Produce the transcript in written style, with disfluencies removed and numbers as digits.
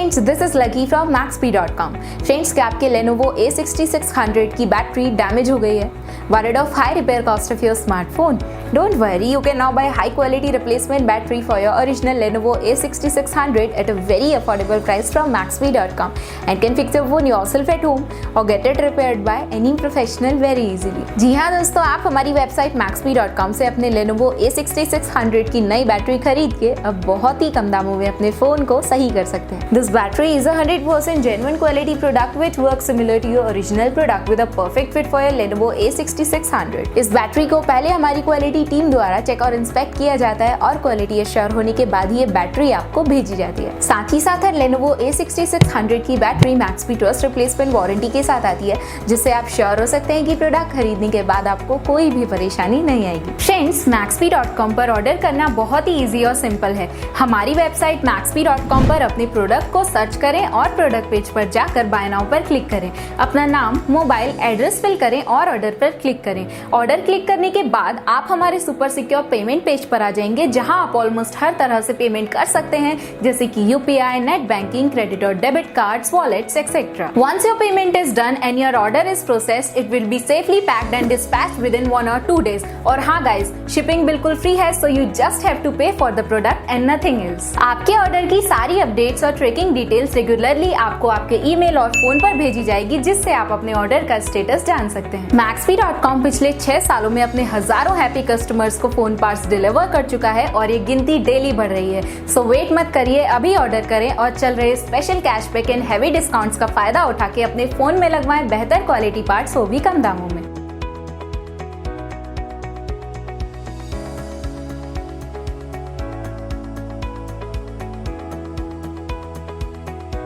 Friends, this is lucky from Maxbhi.com। Friends, क्या आपके Lenovo A6600 की बैटरी डैमेज हो गई है? Worried of high repair cost of your smartphone? Don't worry, you can now buy high quality replacement battery for your original Lenovo A6600 at a very affordable price from Maxbhi.com and can fix your phone yourself at home or get it repaired by any professional very easily। जी हाँ दोस्तों, आप हमारी website Maxbhi.com से अपने Lenovo A6600 की नई battery खरीद के अब बहुत ही कम दामों में अपने फोन को सही कर सकते हैं। This battery is a 100% genuine quality product which works similar to your original product with a perfect fit for your Lenovo A6600। इस बैटरी को पहले हमारी क्वालिटी टीम द्वारा चेक और इंस्पेक्ट किया जाता है और क्वालिटी एश्योर होने के बाद ये बैटरी आपको भेजी जाती है। साथ ही साथ Lenovo A6600 की battery Maxbhi trust replacement warranty के साथ आती है, जिससे आप श्योर हो सकते हैं कि प्रोडक्ट खरीदने के बाद आपको कोई भी परेशानी नहीं आएगी। फ्रेंड्स, Maxbhi.com पर ऑर्डर करना बहुत ही इजी और सिंपल है। हमारी वेबसाइट Maxbhi.com पर अपने प्रोडक्ट को सर्च करें और प्रोडक्ट पेज पर जाकर बाय नाउ पर क्लिक करें। अपना नाम, मोबाइल, एड्रेस फिल करें और ऑर्डर पर क्लिक करें। ऑर्डर क्लिक करने के बाद आप हमारे सुपर सिक्योर पेमेंट पेज पर आ जाएंगे, जहां आप ऑलमोस्ट हर तरह से पेमेंट कर सकते हैं, जैसे कि यूपीआई, नेट बैंकिंग, क्रेडिट और debit cards, wallets etcetera. Once your payment is done and your order is processed, it will be safely packed and dispatched within 1 or 2 days। और हाँ गाइज, शिपिंग बिल्कुल free है, so you just have to pay for the product and nothing else. आपके order की सारी updates और tracking details regularly आपको आपके ईमेल और फोन पर भेजी जाएगी, जिससे आप अपने ऑर्डर का स्टेटस जान सकते हैं। Maxbhi.com पिछले 6 सालों में अपने हजारों हैप्पी कस्टमर्स को फोन पार्ट्स डिलीवर कर चुका है और ये गिनती डेली बढ़ रही है। सो वेट मत करिए, अभी ऑर्डर करें और चल रहे special cashback and heavy discounts का फायदा उठा के अपने फोन में लगवाएं बेहतर क्वालिटी पार्ट्स, वो भी कम दामों में।